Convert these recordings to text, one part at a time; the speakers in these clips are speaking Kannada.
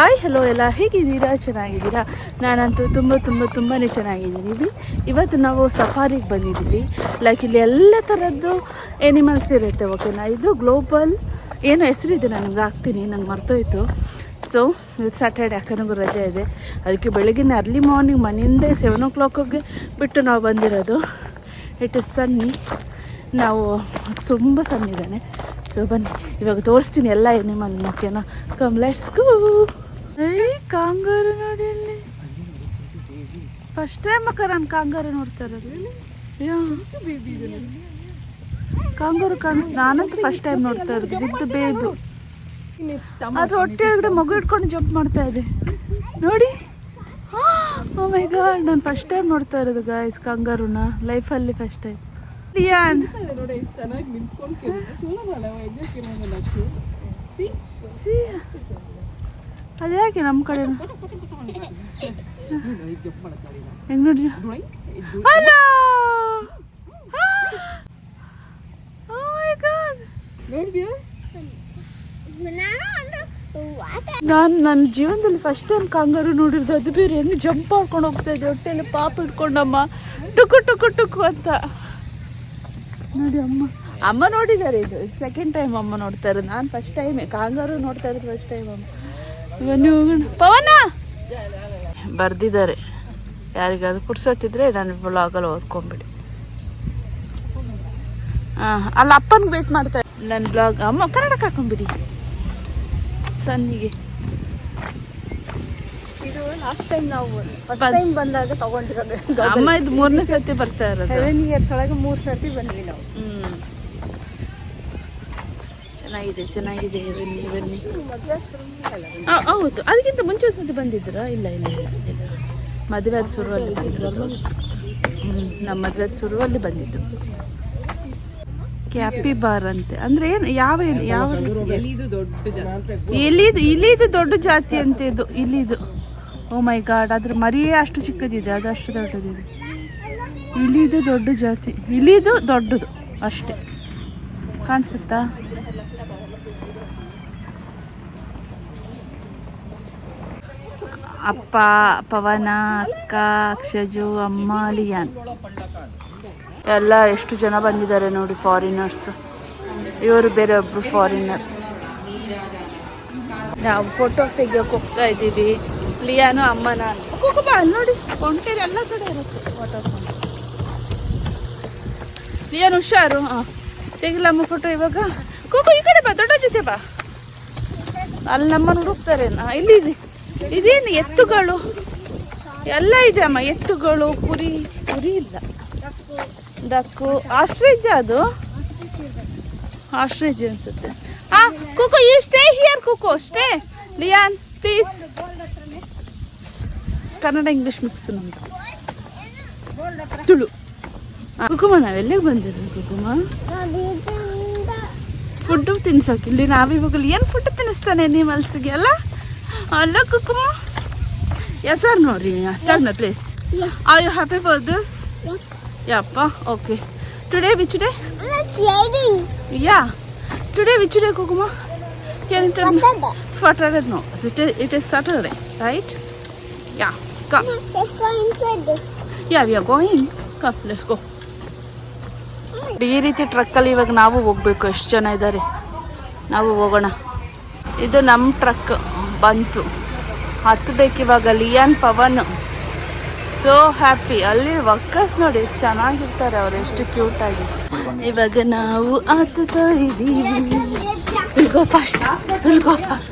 ಹಾಯ್ ಹಲೋ ಎಲ್ಲ ಹೇಗಿದ್ದೀರಾ? ಚೆನ್ನಾಗಿದ್ದೀರಾ? ನಾನಂತೂ ತುಂಬಾ ಚೆನ್ನಾಗಿದ್ದೀನಿ. ಇವತ್ತು ನಾವು ಸಫಾರಿಗೆ ಬಂದಿದ್ದೀವಿ. ಲೈಕ್ ಇಲ್ಲಿ ಎಲ್ಲ ಥರದ್ದು ಎನಿಮಲ್ಸ್ ಇರುತ್ತೆ. ಓಕೆನಾ, ಇದು ಗ್ಲೋಬಲ್ ಏನೋ ಹೆಸರಿದೆ, ನನಗೆ ಹಾಕ್ತೀನಿ, ನಂಗೆ ಮರ್ತೋಯ್ತು. ಸೊ ಇವತ್ತು ಸ್ಯಾಟರ್ಡೆ, ಅಕ್ಕನಿಗೂ ರಜೆ ಇದೆ. ಅದಕ್ಕೆ ಬೆಳಗಿನ ಅರ್ಲಿ ಮಾರ್ನಿಂಗ್ ಮನೆಯಿಂದ 7 o'clockಗೆ ಬಿಟ್ಟು ನಾವು ಬಂದಿರೋದು. ಇಟ್ ಇಸ್ ಸನ್ನಿ, ನಾವು ತುಂಬ ಸಣ್ಣಿದ್ದಾನೆ. ಸೊ ಬನ್ನಿ ಇವಾಗ ತೋರಿಸ್ತೀನಿ ಎಲ್ಲ ಎನಿಮಲ್. ಓಕೆನಾ, ಕಮ್ ಲೆಟ್ಸ್ ಗೋ. ಕಾಂಗಾರು ನೋಡಿ, ಅಲ್ಲಿ ಫಸ್ಟ್ ಟೈಮ್ ಅಕ್ಕ ನಾನು ಕಾಂಗಾರು ನೋಡ್ತಾ ಇರೋದು. ಕಾಂಗಾರು ಕಾಣಿಸ್, ನಾನಂತೂ ಫಸ್ಟ್ ಟೈಮ್ ನೋಡ್ತಾ ಇರೋದು ವಿತ್ ಬೇಬಿ. ಅದ್ರ ಹೊಟ್ಟೆ ಒಳಗಡೆ ಮಗು ಇಟ್ಕೊಂಡು ಜಂಪ್ ಮಾಡ್ತಾ ಇದೆ ನೋಡಿ. ಓ ಮೈ ಗಾಡ್, ನಾನು ಫಸ್ಟ್ ಟೈಮ್ ನೋಡ್ತಾ ಇರೋದು ಗಾಯ್ಸ್ ಕಾಂಗಾರುನ, ಲೈಫಲ್ಲಿ ಫಸ್ಟ್ ಟೈಮ್. ಲಿಯಾನ್ ಅದ್ಯಾಕೆ ನಮ್ಮ ಕಡೆ ಹೆಂಗ್ ನೋಡ್ರಿ. ಹಲೋ, ನಾನು ನನ್ನ ಜೀವನದಲ್ಲಿ ಫಸ್ಟ್ ಟೈಮ್ ಕಾಂಗಾರು ನೋಡಿರೋದು. ಅದು ಬೇರೆ ಹೆಂಗೆ ಜಂಪ್ ಮಾಡ್ಕೊಂಡು ಹೋಗ್ತಾ ಇದೆ, ಹೊಟ್ಟೆಯಲ್ಲಿ ಪಾಪ ಇಟ್ಕೊಂಡಮ್ಮ ಟುಕು ಟುಕು ಟುಕು ಅಂತ ನೋಡಿ. ಅಮ್ಮ ನೋಡಿದ್ದಾರೆ, ಇದು ಸೆಕೆಂಡ್ ಟೈಮ್ ಅಮ್ಮ ನೋಡ್ತಾ ಇರೋದು. ನಾನು ಫಸ್ಟ್ ಟೈಮ್ ಕಾಂಗಾರು ನೋಡ್ತಾ ಇರೋದು, ಫಸ್ಟ್ ಟೈಮ್ ಅಮ್ಮ. ಪವನ ಬರ್ದಿದ್ದಾರೆ, ಯಾರಿಗಾದ್ರು ಪುರ್ಸೊತ್ತಿದ್ರೆ ನಾನು ಬ್ಲಾಗಲ್ಲಿ ಓದ್ಕೊಂಬಿಡಿ. ಅಲ್ಲ ಅಪ್ಪನಿಗೆ ವೇಟ್ ಮಾಡ್ತಾ ನನ್ನ ಬ್ಲಾಗ್. ಅಮ್ಮ ಕನ್ನಡಕ್ಕೆ ಹಾಕೊಂಡ್ಬಿಡಿ ಸನ್ನಿಗೆ. ಇದು ಲಾಸ್ಟ್ ಟೈಮ್ ನಾವು ಫಸ್ಟ್ ಟೈಮ್ ಬಂದಾಗ ತಗೊಂಡಿರೋದು. ಅಮ್ಮ ಇದು 3ನೇ ಸರ್ತಿ ಬರ್ತಾ ಇರೋದು. 7 years ಒಳಗೆ 3 ಸರ್ತಿ ಬಂದ್ವಿ ನಾವು. ಚೆನ್ನಾಗಿದೆ ಬನ್ನಿ ಬನ್ನಿ. ಮದುವೆ ಹೌದು, ಅದಕ್ಕಿಂತ ಮುಂಚೆ ಒಂದು ಬಂದಿದ್ದೀರಾ? ಇಲ್ಲ, ಮದುವೆ ಅದು ಶುರುವಲ್ಲಿ ಬಂದಿದ್ದು. ನಮ್ಮ ಮದುವೆ ಶುರುವಲ್ಲಿ ಬಂದಿದ್ದು. ಕ್ಯಾಪಿ ಬಾರ್ ಅಂತೆ ಅಂದ್ರೆ ಏನು? ಯಾವ ಇಲಿದು ದೊಡ್ಡ ಜಾತಿ ಅಂತೆ ಇದು ಇಲಿದು. ಓ ಮೈ ಗಾಡ್, ಅದ್ರ ಮರಿಯೇ ಅಷ್ಟು ಚಿಕ್ಕದಿದೆ, ಅದು ಅಷ್ಟು ದೊಡ್ಡದಿದೆ. ಇಲಿದು ದೊಡ್ಡ ಜಾತಿ, ಇಲಿದು ದೊಡ್ಡದು ಅಷ್ಟೇ ಕಾಣಿಸುತ್ತಾ? ಅಪ್ಪ, ಪವನ, ಅಕ್ಕ, ಅಕ್ಷಜು, ಅಮ್ಮ, ಲಿಯಾನ್ ಎಲ್ಲ ಎಷ್ಟು ಜನ ಬಂದಿದ್ದಾರೆ ನೋಡಿ, ಫಾರಿನರ್ಸ್. ಇವರು ಬೇರೆ ಒಬ್ರು ಫಾರಿನರ್. ನಾವು ಫೋಟೋ ತೆಗಿಯೋಕೆ ಹೋಗ್ತಾ ಇದ್ದೀವಿ, ಲಿಯಾನು, ಅಮ್ಮ, ನಾನು. ಕುಕುಮ ನೋಡಿ, ಕೊಂಟೇರಿ ಎಲ್ಲ ಕಡೆ ಇರುತ್ತೆ ಫೋಟೋ. ಲಿಯಾನ್ ಹುಷಾರು. ತೆಗಿಲಮ್ಮ ಫೋಟೋ ಇವಾಗ. ಕುಕು ಈ ಕಡೆ ಬಾ, ದೊಡ್ಡ ಜೊತೆ ಬಾ. ಅಲ್ಲಿ ನಮ್ಮನ್ನು ಹುಡುಕ್ತಾರೇನಾ? ಇಲ್ಲಿ ಇದೇನು ಎತ್ತುಗಳು ಎಲ್ಲ ಇದೆ ಅಮ್ಮ, ಎತ್ತುಗಳು, ಕುರಿ ಇಲ್ಲ, ಡಕ್ಕು, ಆಸ್ಟ್ರಿಚ್. ಅದು ಆಸ್ಟ್ರಿಚ್ ಅನ್ಸುತ್ತೆ. Kuku you stay here, Kuku stay. Leon please. Kannada English mix ನಮ್ದು. ತುಳು. ಕುಕುಮ ನಾವೆಲ್ಲಿಗೆ ಬಂದಿರೋದು? ಕುಕುಮ ಫುಡ್ ತಿನ್ಸೋಕೆ. ಇಲ್ಲಿ ನಾವಿವಾಗ ಏನು ಫುಡ್ ತಿನ್ನಿಸ್ತಾನೆ ಅನಿಮಲ್ಸ್ಗೆ ಅಲ್ಲ ಅಲ್ಲ ಕುಕುಮ? ಎಸ್ ಆರ್ ನೋಡ್ರಿ. Tell me please, are you happy for this? ಯಪ್ಪ, okay. Today which day? Yeah, today which day ಕುಕುಮ? Can you tell me? Saturday. No, it is Saturday, right? Yeah, come. Let's go inside this. Yeah, we are going. Come, let's go. ಈ ರೀತಿ ಟ್ರಕ್ಕಲ್ಲಿ ಇವಾಗ ನಾವು ಹೋಗ್ಬೇಕು. ಎಷ್ಟು ಜನ ಇದ್ದಾರೆ, ನಾವು ಹೋಗೋಣ. ಇದು ನಮ್ಮ ಟ್ರಕ್ ಬಂತು, ಹತ್ತಬೇಕು ಇವಾಗ. Leon, Pavan so happy. ಅಲ್ಲಿ ವರ್ಕರ್ಸ್ ನೋಡಿ ಎಷ್ಟು ಚೆನ್ನಾಗಿರ್ತಾರೆ, ಅವ್ರು ಎಷ್ಟು ಕ್ಯೂಟಾಗಿ. ಇವಾಗ ನಾವು ಹತ್ತುತ್ತಾ ಇದ್ದೀವಿ. We'll go fast. We'll go fast.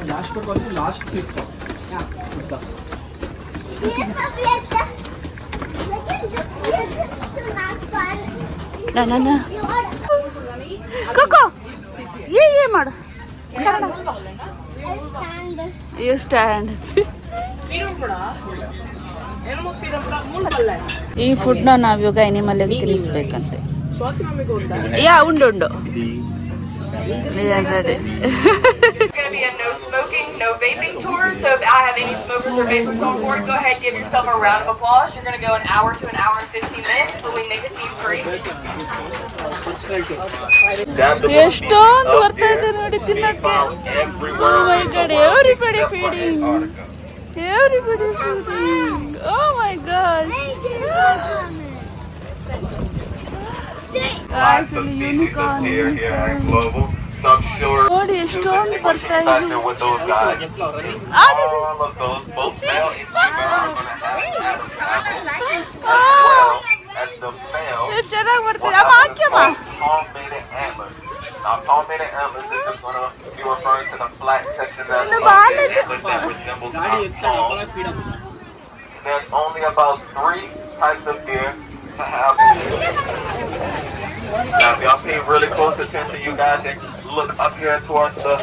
No. Coco, ye ಮಾಡು. You stand. ಈ ಫುಡ್ನ ನಾವಿವಾಗ ಎನಿಮಲ್ಗೆ ತಿನ್ನಿಸ್ಬೇಕಂತೆ. ಯಾ ಉಂಡು. It's going to be a no smoking, no vaping tour. So if I have any smokers reservation phone board, go ahead, give yourself a round of applause. You're going to go an hour to an hour and 15 minutes, fully nicotine free. ಎಷ್ಟೊಂದು ಬರ್ತಾ ಇದೆ ನೋಡಿ ತಿನ್ನಕ್ಕೆ. Oh my God, everybody feeding. Everybody feeding. Oh my God. Guys, ಇಲ್ಲಿ unicorn. ನೋಡಿ ಎಷ್ಟೊಂದು ಬರ್ತಾ ಇದೆ. ಚೆನ್ನಾಗಿ ಬರ್ತಿದೆ. ಅಮ್ಮ ಹಾಕ್ಯಮ್ಮ. Now, palmated antlers is just going to be referring to the flat section of the antler that resembles our palm. There's only about 3 types of deer to have. Now, if y'all pay really close attention, you guys, and look up here towards the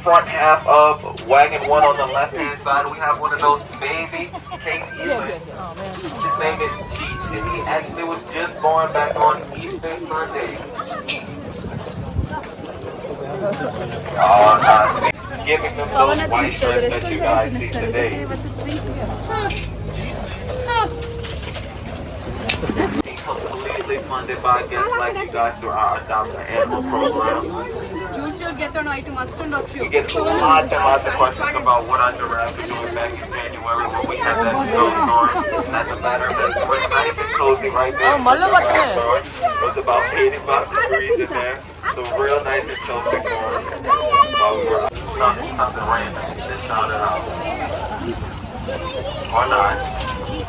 front half of wagon 1 on the left-hand side, we have one of those baby case elands. His name is Jeet, and he actually was just born back on Easter Sunday. Oh, nice. Giving them those white strips that you guys see today. Completely funded by guests like you guys through our Adopt an Animal program. We get lots and lots of questions about what our giraffe is doing back in January when we had that snowstorm. And as a matter of fact, we're nice and cozy right there. It was about 85 degrees in there. So real nice and cozy for us while we were something random. Just shout it out. Or not.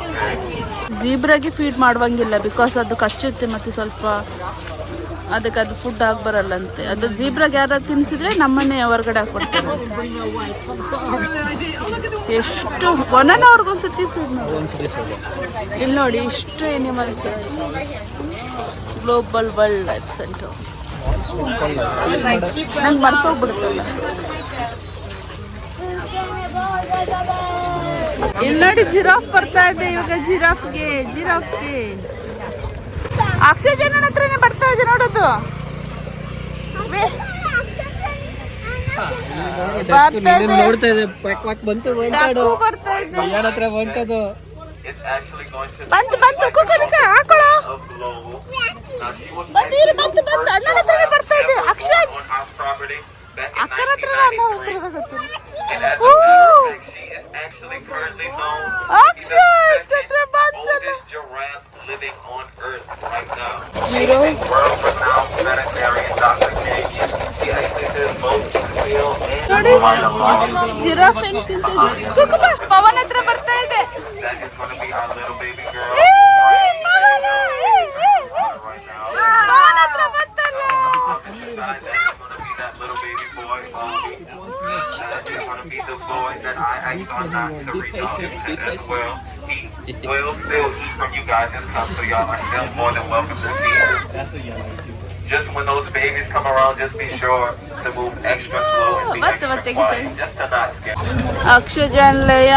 Okay. ಝೀಬ್ರಾಗೆ ಫೀಡ್ ಮಾಡುವಂಗಿಲ್ಲ ಬಿಕಾಸ್ ಅದು ಕಚ್ಚುತ್ತೆ ಮತ್ತು ಸ್ವಲ್ಪ ಅದಕ್ಕೆ ಅದು ಫುಡ್ ಆಗಿ ಬರಲ್ಲಂತೆ. ಅದು ಝೀಬ್ರಾಗೆ ಯಾರಾದ್ರು ತಿನ್ನಿಸಿದ್ರೆ ನಮ್ಮನ್ನೇ ಹೊರಗಡೆ ಹಾಕ್ಕೊಡ್ತಾರೆ. ಎಷ್ಟು 1 ಅವರ್ಗೊಂದ್ಸತಿ ಫೀಡ್ ಮಾಡಿ. ಇಲ್ಲಿ ನೋಡಿ ಇಷ್ಟು animals. Global wild life centre. ನಂಗೆ ಮರ್ತೋಗ್ಬಿಡುತ್ತಲ್ಲ. ಇಲ್ಲಿ ನೋಡಿ ಜಿರಾಫ್ ಬರ್ತಾ ಇದೆ ಇವಾಗ. ಜಿರಾಫ್ಗೆ ಅಕ್ಷಯ ಜನನ ಹತ್ರನೇ ಬರ್ತಾ ಇದೆ ನೋಡೋದು. ನೋಡ್ತಾ ಇದೆ ಬಂತು ಬರ್ತಾ ಇದೆ. ಹತ್ರ ಬಂತದು. ಬಂತು ಕುಕ್ಕಲಿಕ ಹಾಕೊಳ್ಳೋ. ಬಂತು ಅಣ್ಣನ ಹತ್ರನೇ ಬರ್ತಾ ಇದೆ. ಅಕ್ಷಯ್ ಅಕ್ಕನ ಹತ್ರ ಅಕ್ಷಯ್ ಚಿತ್ರ ಬಂತಲ್ಲ. Living on Earth right now. Hero. Veterinarian Dr. Canyon. He actually does both feel and giraffe ಹೆಂಗ್ ತಿಂತಿದೆ. ಕುಕುಮ ಪವನ್ ಹತ್ರ ಬರ್ತಾ ಇದೆ. that is going to be our little baby girl. Pavan ಹತ್ರ ಬರ್ತಾನೆ. That is going to be that little baby boy. That is going to be the boy that I asked on not to reach out to as well. He will still eat from you guys' cup, so y'all are still more than welcome to see him. Just when those babies come around, just be sure to move extra slow and be extra quiet, just to not scare. ಅಕ್ಷಜನ್, ಲಯ,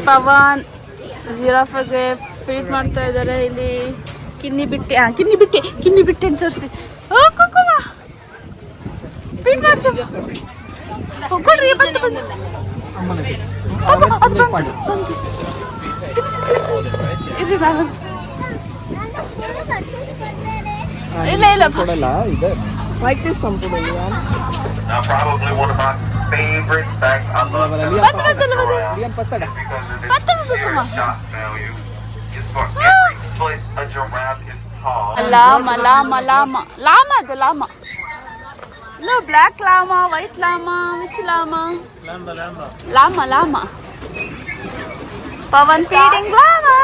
ಪವನ್ ಜಿರಾಫಗೆ ಫೀಡ್ ಮಾಡ್ತಾ ಇದ್ದಾರೆ. ಇಲ್ಲಿ ಕಿನ್ನಿ ಬಿಟ್ಟೆ ಅಂತ ತೋರಿಸಿ. ಓ ಕುಕುಮ ಫೀಡ್ ಮಾಡ್ಸ ಕೊಡ್ರಿ. ಬಂತು ಇರ್ರಿ ನಾನು ಇಲ್ಲ Now, probably one of my favorite facts I love telling about the giraffe is because of its sheer shock value. Is for every foot a giraffe is tall. Lama ಅದು lama. No, black llama, white llama, which llama? Llama. Pavan feeding llama.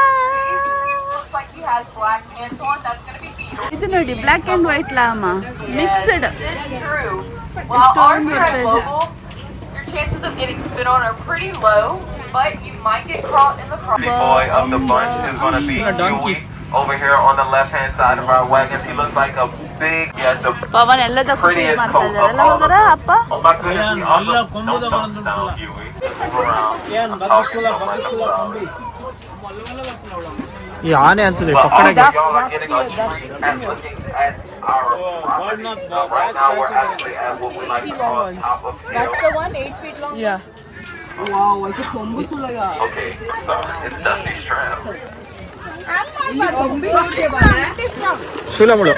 Looks like he has black pants on. That's going to be feeder. ಇದು ನೋಡಿ black and white llama mixed. This is true. While ours are global, your chances of getting spit on are pretty low, but you might get caught in the The boy of the bunch is going to be Dewey. Over here on the left-hand side of our wagons, he looks like a big, the Pavan ಎಲ್ಲದಕ್ಕೂ ಫೀಡ್ ಮಾಡ್ತಾ ಇದ್ದಾರಲ್ಲ ಹೋಗರ ಅಪ್ಪ. Oh my goodness, he also don't dump down, Huey. Just move around. ಈ ಆನೆ ಅಂತದೆ But also, y'all are getting a treat at looking at our property. Right now, we're actually at what we like to call top of hill. That's the one 8 feet long. Yeah. Okay, so it's Dusty Strap. ಶೂಲ ಬಿಡು.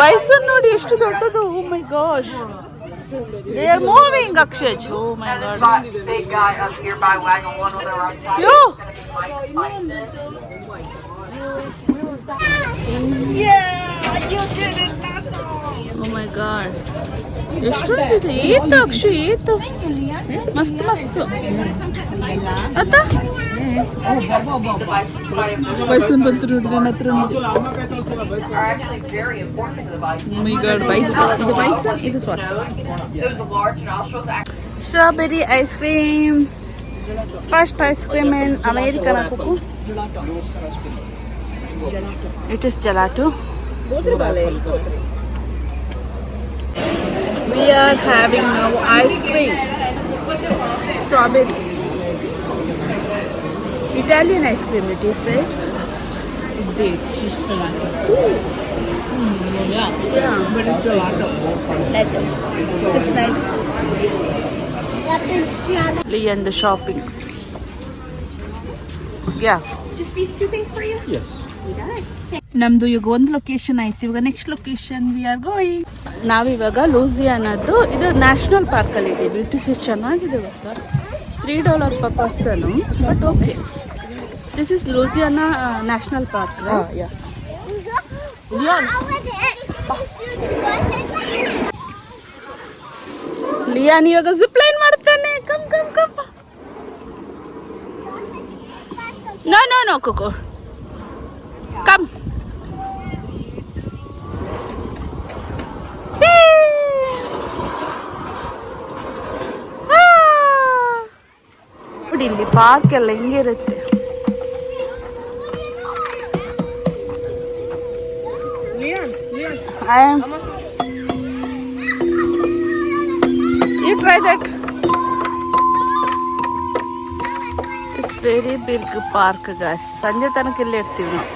ಬೈಸನ್ ನೋಡಿ ಎಷ್ಟು ದೊಡ್ಡದು. Oh my gosh, they are moving Akshay. Oh my god. Big guy up here by wagon one on the right side. Yo oh my God, ಎಷ್ಟು ಇದೆ. ಈತ ಅಕ್ಷಯ್, ಈತ ಮಸ್ತ್ ಮಸ್ತ್ ಅತ್ತ ಬೈಸನ್ ಬಂತು ನೋಡ್ರಿ ನನ್ನ ಹತ್ರ. Are actually very important to the bison. My god, Bison ಇದು, ಬೈಸನ್ ಇದು ಸ್ವರ್ಥ. Those are large nostrils. Strawberry ice creams. First ice cream in America, na kuku. It is gelato. We are having now ice cream. Strawberry. Italian ice cream it is, right? It's gelato. Yeah, but it's gelato. It's nice. Lian the shopping. Yeah. Just these two things for you? Yes. ನಮ್ದು ಈಗ ಒಂದು ಲೊಕೇಶನ್ ಆಯ್ತು. ಇವಾಗ next location we are going. ನಾವಿವಾಗ ಲೂಸಿಯಾನದ್ದು ಇದು ನ್ಯಾಷನಲ್ ಪಾರ್ಕ್ ಅಲ್ಲಿ ಇದ್ದೀವಿ. ಇಟ್ ಇಸ್ ಚೆನ್ನಾಗಿದೆ ಗೊತ್ತಾ. $3 per person, but okay. This is Louisiana national park. Leon ಇವಾಗ ಜಿಪ್ ಲೈನ್ ಮಾಡ್ತಾನೆ. Come come come. No no no Coco, come. ನೋಡಿ ಇಲ್ಲಿ ಪಾರ್ಕ್ ಎಲ್ಲ ಹೆಂಗಿರುತ್ತೆ. You try that. It's very big park, guys. ಸಂಜೆ ತನಕ ಇಲ್ಲೇ ಇರ್ತೀವಿ ನಾವು.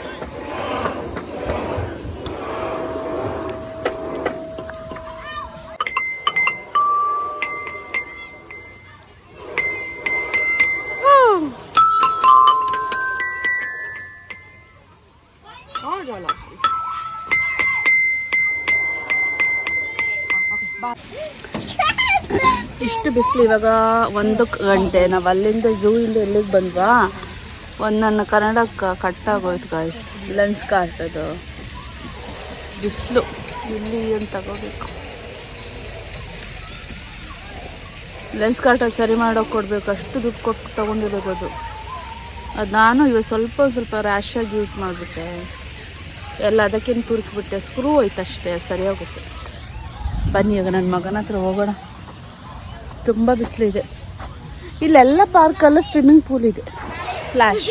ಇಷ್ಟು ಬಿಸಿಲು. ಇವಾಗ 1 ಗಂಟೆ. ನಾವು ಅಲ್ಲಿಂದ ಝೂ ಇಂದ ಎಲ್ಲಿಗೆ ಬಂದ್ವಾ, ನನ್ನ ಕನ್ನಡಕ್ಕೆ ಕಟ್ಟಾಗೋಯ್ತು ಗಾಯ್ಸ್. ಲೆನ್ಸ್ ಕಾರ್ತದು ಬಿಸಿಲು. ಇಲ್ಲಿ ಏನು ತಗೋಬೇಕು, ಲೆನ್ಸ್ ಕಾರ್ಟಲ್ಲಿ ಸರಿ ಮಾಡೋಕೆ ಕೊಡಬೇಕು. ಅಷ್ಟು ದುಡ್ಡು ಕೊಟ್ಟು ತೊಗೊಂಡಿರೋದು ಅದು. ನಾನು ಇವಾಗ ಸ್ವಲ್ಪ ರ್ಯಾಶಾಗಿ ಯೂಸ್ ಮಾಡಿಬಿಟ್ಟೆ ಎಲ್ಲ. ಅದಕ್ಕೇನು ತುರುಕಿಬಿಟ್ಟೆ, ಸ್ಕ್ರೂ ಹೋಯ್ತು ಅಷ್ಟೇ, ಸರಿಯಾಗುತ್ತೆ. ಬನ್ನಿ ಇವಾಗ ನನ್ನ ಮಗನ ಹತ್ರ ಹೋಗೋಣ. ತುಂಬ ಬಿಸಿಲಿದೆ. ಇಲ್ಲೆಲ್ಲ ಪಾರ್ಕಲ್ಲೂ ಸ್ವಿಮ್ಮಿಂಗ್ ಪೂಲ್ ಇದೆ. Flash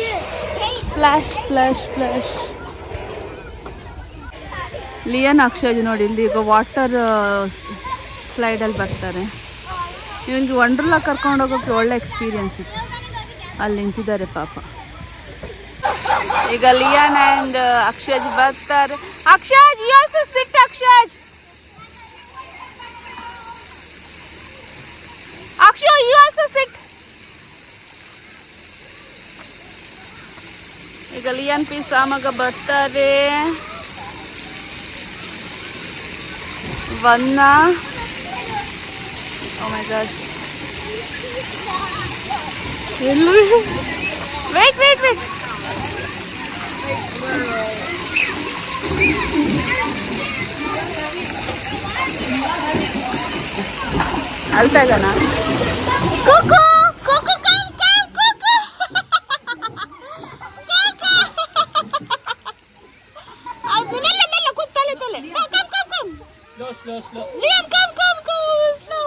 flash flash flash. Leon Akshay ನೋಡಿ ಇಲ್ಲಿ ಈಗ ವಾಟರ್ ಸ್ಲೈಡಲ್ಲಿ ಬರ್ತಾರೆ. ಇವನಿಗೆ ವಂಡರ್ಲಾ ಕರ್ಕೊಂಡು ಹೋಗೋಕ್ಕೆ ಒಳ್ಳೆ ಎಕ್ಸ್ಪೀರಿಯನ್ಸ್ ಇತ್ತು. ಅಲ್ಲಿ ನಿಂತಿದ್ದಾರೆ ಪಾಪ. ಈಗ ಲಿಯಾನ್ ಆ್ಯಂಡ್ ಅಕ್ಷಯ್ ಬರ್ತಾರೆ. Akshay, you also sit. Akshay, Akshay, you also sit. ಈಗ ಲಿಯಾನ್ ಪೀಸ್ ಆಮಾಗ ಬರ್ತಾರೆ. ವನ್ನ, ಓ ಮೈ ಗಾಡ್, ಎಲ್ಲರೂ ವೇಟ್ ವೇಟ್ ವೇಟ್. ಅಳ್ತಾ ಇದ್ದಾನ? ಕುಕು ಕುಕು ಕಮ್ ಕಮ್ ಕುಕು. ಅದು ಮೆಲ್ಲ ಮೆಲ್ಲ ಕೂತಲೆ ತಲೆ. Come come come. Slow. Leon come come come slow.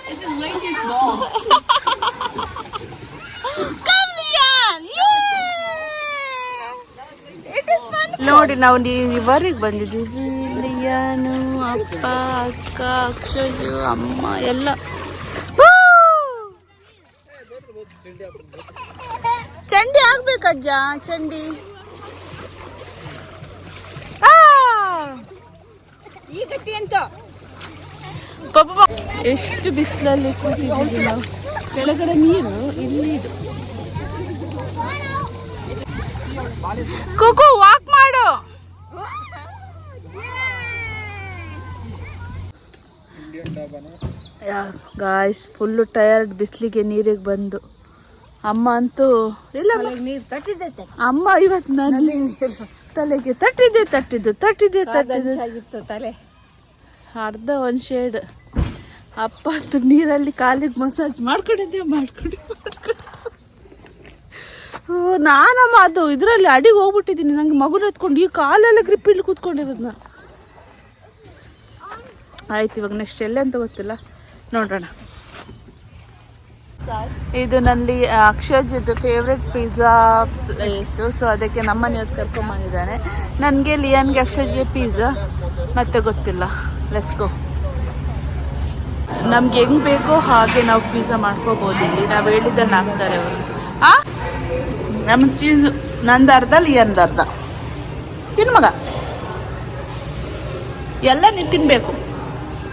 This is way too small. Come Lian. It is fun. ನೋಡಿ ನಾವು ಇವರಿಗೆ ಬಂದಿದ್ದೀವಿ. ಲಿಯಾನು, ಅಪ್ಪ, ಅಕ್ಕ, ಅಕ್ಷಯು, ಅಮ್ಮ ಎಲ್ಲ. ಚಂಡಿ ಆಗ್ಬೇಕಜ್ಜ, ಚಂಡಿ. ಈ ಗಟ್ಟಿ ಅಂತ ಪಾಪ ಎಷ್ಟು ಬಿಸಿಲಲ್ಲಿ ಕೂತಿದ್ದೀವಿ ನಾವು. ಕೆಳಗಡೆ ನೀರು, ಇಲ್ಲಿ ಇದು. ಕುಕು ವಾಕ್ ಮಾಡು. ಗಾಯ್ಸ್ ಫುಲ್ಲು ಟಯರ್ಡ್ ಬಿಸಿಲಿಗೆ ನೀರಿಗೆ ಬಂದು. ಅಮ್ಮ ಅಂತೂ ಇಲ್ಲ, ನೀರು ತಟ್ಟಿದ್ದೆ. ಅಮ್ಮ ಇವತ್ತು ನನ್ನ ತಲೆಗೆ ತಟ್ಟಿದ್ದು ತಲೆ ಅರ್ಧ ಒಂದು ಶೇಡ್. ಅಪ್ಪ ಅಂತೂ ನೀರಲ್ಲಿ ಕಾಲಿಗೆ ಮಸಾಜ್ ಮಾಡ್ಕೊಂಡಿದ್ದೆ. ನಾನಮ್ಮ ಅದು ಇದರಲ್ಲಿ ಅಡಿಗೆ ಹೋಗ್ಬಿಟ್ಟಿದ್ದೀನಿ. ನಂಗೆ ಮಗುನ ಎತ್ಕೊಂಡು ಈ ಕಾಲೆಲ್ಲ ಗ್ರಿಪ್ಪಲ್ಲಿ ಕೂತ್ಕೊಂಡಿರೋದು ನಾನು. ಆಯ್ತು, ಇವಾಗ ನೆಕ್ಸ್ಟ್ ಎಲ್ಲೇ ಅಂತ ಗೊತ್ತಿಲ್ಲ, ನೋಡೋಣ. ಇದು ನಲ್ಲಿ ಅಕ್ಷಯದ್ದು ಫೇವ್ರೆಟ್ ಪಿಜ್ಜಾ ಪ್ಲೇಸು. ಸೊ ಅದಕ್ಕೆ ನಮ್ಮನೆಯವ್ರು ಕರ್ಕೊಂಬಂದಿದ್ದಾನೆ. ನನಗೆ ಲಿಯಾನ್ಗೆ ಅಕ್ಷಯ್ಗೆ ಪಿಜ್ಜಾ ಮತ್ತೆ ಗೊತ್ತಿಲ್ಲ. Let's go. ನಮ್ಗೆ ಹೆಂಗೆ ಬೇಕೋ ಹಾಗೆ ನಾವು ಪಿಜ್ಜಾ ಮಾಡ್ಕೋಬೋದು. ಇಲ್ಲಿ ನಾವು ಹೇಳಿದ್ದನ್ನು ಹಾಕ್ತಾರೆ ಅವರು. ನಮ್ಮ ಚೀಸು ನಂದು ಅರ್ಧ, ಲಿಯಾನ್ದು ಅರ್ಧ. ತಿನ್ನು ಮಗ, ಎಲ್ಲ ನೀನು ತಿನ್ನಬೇಕು.